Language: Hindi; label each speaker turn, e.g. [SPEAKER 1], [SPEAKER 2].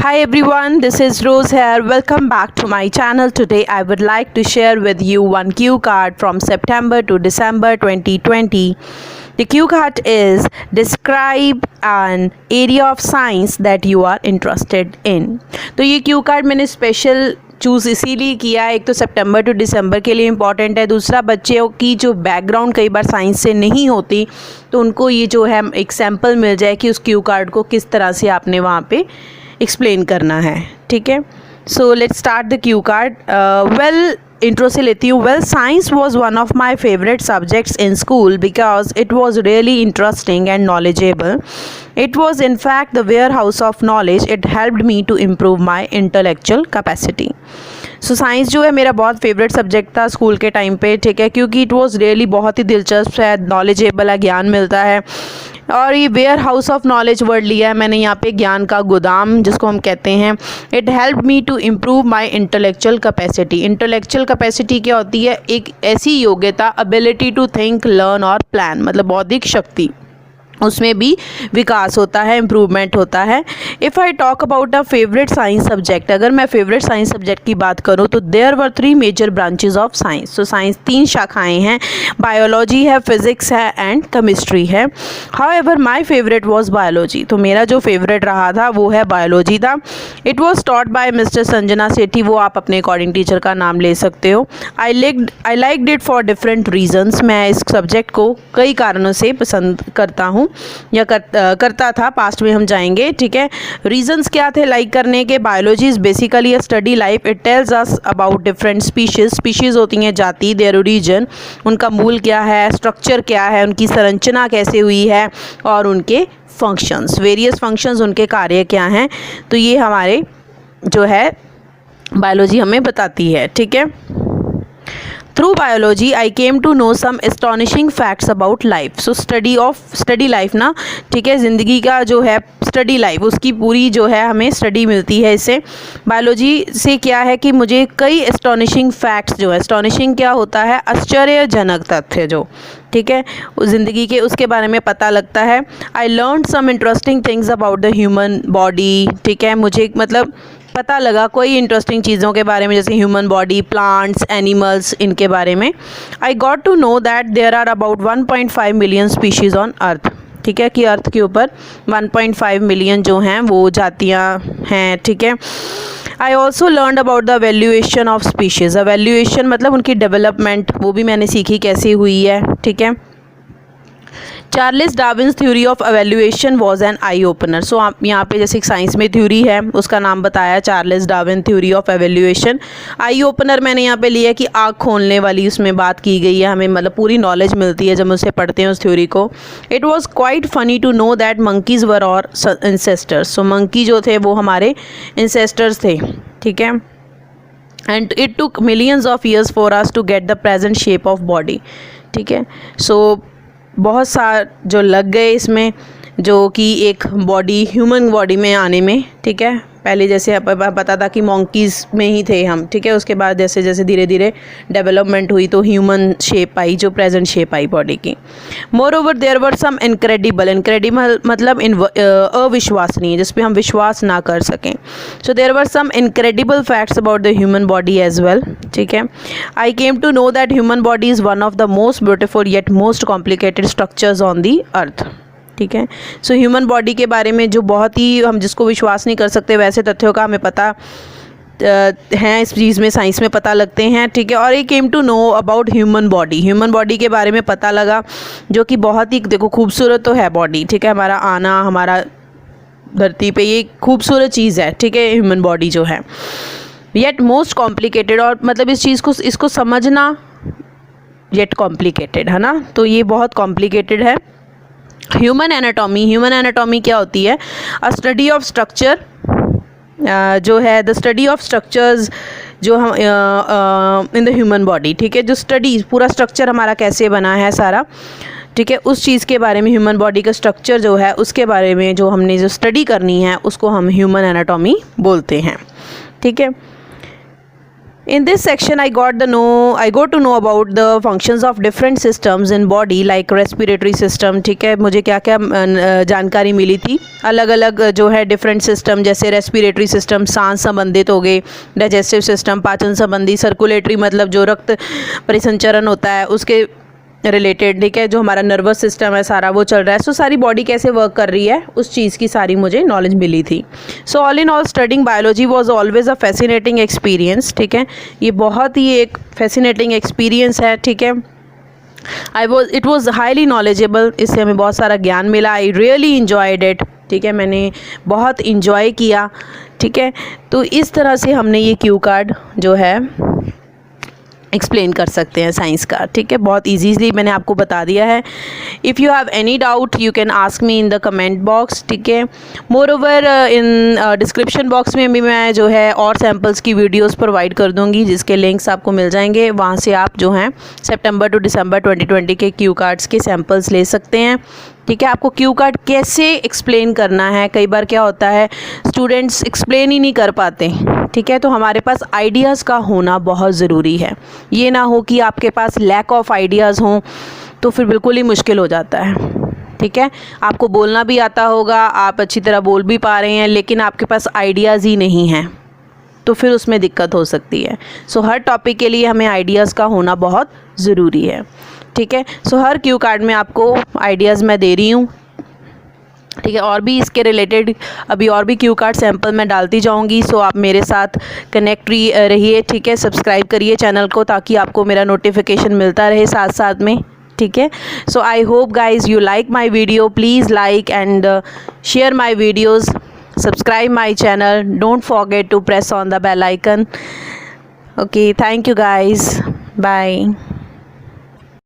[SPEAKER 1] Hi everyone, this is Rose here. Welcome back to my channel. Today I would like to share with you one cue card from September to December 2020. The cue card is describe an area of science that you are interested in. तो ये क्यू कार्ड मैंने स्पेशल चूज़ इसीलिए किया, एक तो सितंबर टू दिसंबर के लिए इम्पॉर्टेंट है, दूसरा बच्चों की जो बैकग्राउंड कई बार साइंस से नहीं होती तो उनको ये जो है एक सैम्पल मिल जाए कि उस क्यू कार्ड को किस तरह से आपने वहाँ पे एक्सप्लेन करना है. ठीक है, so let's start the Q card. Well, intro से लेती हूँ. Well, science was one of my favourite subjects in school because it was really interesting and knowledgeable. It was in fact the warehouse of knowledge. It helped me to improve my intellectual capacity. So science जो है मेरा बहुत फेवरेट सब्जेक्ट था स्कूल के टाइम पे. ठीक है, क्योंकि इट वाज रियली बहुत ही दिलचस्प है, नॉलेजेबल है, ज्ञान मिलता है. और ये warehouse of knowledge word लिया है मैंने यहाँ पे, ज्ञान का गोदाम जिसको हम कहते हैं. It help me to improve my intellectual capacity. Intellectual capacity क्या होती है? एक ऐसी योग्यता, एबिलिटी टू थिंक, लर्न और प्लान, मतलब बौद्धिक शक्ति, उसमें भी विकास होता है, इम्प्रूवमेंट होता है. If I talk about a favourite science subject, अगर मैं फेवरेट साइंस सब्जेक्ट की बात करूँ तो there were 3 major branches of science. तो साइंस 3 शाखाएं हैं, बायोलॉजी है, फिज़िक्स है एंड केमिस्ट्री है. However my favourite was biology. तो मेरा जो फेवरेट रहा था वो है बायोलॉजी था. It was taught by Mr Sanjana Sethi. वो आप अपने अकॉर्डिंग टीचर का नाम ले सकते हो. I liked it for different reasons. मैं इस सब्जेक्ट को कई कारणों से पसंद करता हूँ या करता था, पास्ट में हम जाएंगे. ठीक है, रीजंस क्या थे लाइक करने के? Biology is basically a study life. It tells us about different species होती हैं जाति, देयर ओरिजिन, उनका मूल क्या है, स्ट्रक्चर क्या है, उनकी संरचना कैसे हुई है और उनके फंक्शंस, वेरियस फंक्शंस, उनके कार्य क्या हैं. तो ये हमारे जो है बायोलॉजी हमें बताती है. ठीक है, through biology I came to know some astonishing facts about life. So study life ना, ठीक है, ज़िंदगी का जो है स्टडी लाइफ, उसकी पूरी जो है हमें स्टडी मिलती है इससे. बायोलॉजी से क्या है कि मुझे कई एस्टॉनिशिंग फैक्ट्स, जो है एस्टॉनिशिंग क्या होता है? आश्चर्यजनक तथ्य जो, ठीक है, उस ज़िंदगी के, उसके बारे में पता लगता है. I learn some interesting things about the human body. ठीक है, मुझे मतलब पता लगा कोई इंटरेस्टिंग चीज़ों के बारे में, जैसे ह्यूमन बॉडी, प्लांट्स, एनिमल्स, इनके बारे में. I got to know that there are about 1.5 million species on earth. ठीक है, कि अर्थ के ऊपर 1.5 मिलियन जो हैं वो जातियाँ हैं. ठीक है, I also learn about the valuation of species. Valuation मतलब उनकी डेवलपमेंट, वो भी मैंने सीखी कैसे हुई है. ठीक है, Charles Darwin's theory of evolution was an eye opener. So आप यहाँ पे जैसे एक साइंस में थ्योरी है, उसका नाम बताया Charles Darwin theory of evaluation. Eye opener मैंने यहाँ पे लिया कि आँख खोलने वाली उसमें बात की गई है, हमें मतलब पूरी नॉलेज मिलती है जब उसे पढ़ते हैं उस थ्योरी को. It was quite funny to know that monkeys were our ancestors. So monkey जो थे वो हमारे इंसेस्टर्स थे. ठीक है, and it took millions of years for us to get the present shape of body. ठीक है, सो बहुत सार जो लग गए इसमें, जो कि एक बॉडी, ह्यूमन बॉडी में आने में. ठीक है, पहले जैसे पता था कि मंकीज़ में ही थे हम. ठीक है, उसके बाद जैसे जैसे धीरे धीरे डेवलपमेंट हुई तो ह्यूमन शेप आई, जो प्रेजेंट शेप आई बॉडी की. Moreover there were some incredible मतलब अविश्वसनीय, जिस पे हम विश्वास ना कर सकें. So there were some incredible facts about the human body as well. ठीक है, I came to know that human body is one of the most beautiful yet most complicated structures on the earth. ठीक है, सो ह्यूमन बॉडी के बारे में जो बहुत ही, हम जिसको विश्वास नहीं कर सकते वैसे तथ्यों का हमें पता हैं, इस चीज़ में साइंस में पता लगते हैं. ठीक है, और ये came to know about human body के बारे में पता लगा, जो कि बहुत ही, देखो, खूबसूरत तो है बॉडी. ठीक है, हमारा आना, हमारा धरती पे, ये खूबसूरत चीज़ है. ठीक है, ह्यूमन बॉडी जो है, येट मोस्ट कॉम्प्लिकेटेड, और मतलब इस चीज़ को, इसको समझना येट कॉम्प्लिकेटेड है ना, तो ये बहुत कॉम्प्लिकेटेड है. ह्यूमन एनाटॉमी क्या होती है? अ स्टडी ऑफ स्ट्रक्चर, जो है द स्टडी ऑफ स्ट्रक्चर्स जो हम इन द ह्यूमन बॉडी. ठीक है, जो स्टडी, पूरा स्ट्रक्चर हमारा कैसे बना है सारा. ठीक है, उस चीज़ के बारे में, ह्यूमन बॉडी का स्ट्रक्चर जो है उसके बारे में जो हमने जो स्टडी करनी है उसको हम ह्यूमन एनाटॉमी बोलते हैं. ठीक है, In this section, I got to know about the functions of different systems in body like respiratory system. ठीक है, मुझे क्या क्या जानकारी मिली थी, अलग अलग जो है डिफरेंट सिस्टम, जैसे रेस्पिरेटरी सिस्टम सांस संबंधित हो गए, डाइजेस्टिव सिस्टम पाचन संबंधी, सर्कुलेटरी मतलब जो रक्त परिसंचरण होता है उसके रिलेटेड, ठीक है, जो हमारा नर्वस सिस्टम है सारा वो चल रहा है। सो सारी बॉडी कैसे वर्क कर रही है उस चीज़ की सारी मुझे नॉलेज मिली थी। So all in all studying biology was always a fascinating experience. ठीक है, ये बहुत ही एक फैसिनेटिंग एक्सपीरियंस है। ठीक है, इट वॉज हाईली नॉलेजेबल, इससे हमें बहुत सारा ज्ञान मिला। I really enjoyed it. ठीक है, मैंने बहुत इंजॉय किया। ठीक है, तो इस तरह से हमने ये क्यू कार्ड जो है एक्सप्लेन कर सकते हैं साइंस का। ठीक है, बहुत ईजीली मैंने आपको बता दिया है। If you have any doubt you can ask me in the comment box. ठीक है, more over in description box में भी मैं जो है और सैम्पल्स की वीडियोस प्रोवाइड कर दूंगी जिसके लिंक्स आपको मिल जाएंगे। वहाँ से आप जो हैं सितंबर टू दिसंबर 2020 के क्यू कार्ड्स के सैम्पल्स ले सकते हैं। ठीक है, आपको क्यू कार्ड कैसे एक्सप्लेन करना है, कई बार क्या होता है स्टूडेंट्स एक्सप्लेन ही नहीं कर पाते। ठीक है, तो हमारे पास आइडियाज़ का होना बहुत ज़रूरी है। ये ना हो कि आपके पास लैक ऑफ आइडियाज़ हों तो फिर बिल्कुल ही मुश्किल हो जाता है। ठीक है, आपको बोलना भी आता होगा, आप अच्छी तरह बोल भी पा रहे हैं, लेकिन आपके पास आइडियाज़ ही नहीं हैं तो फिर उसमें दिक्कत हो सकती है। सो हर टॉपिक के लिए हमें आइडियाज़ का होना बहुत ज़रूरी है। ठीक है, सो हर क्यू कार्ड में आपको आइडियाज़ मैं दे रही हूँ। ठीक है, और भी इसके रिलेटेड अभी और भी क्यू कार्ड सैंपल मैं डालती जाऊंगी। सो आप मेरे साथ कनेक्ट रहिए। ठीक है, सब्सक्राइब करिए चैनल को ताकि आपको मेरा नोटिफिकेशन मिलता रहे साथ साथ में। ठीक है, so I hope guys you like my video. Please like and share my videos, subscribe my channel, don't forget to press on the bell icon. Okay, thank you guys, bye.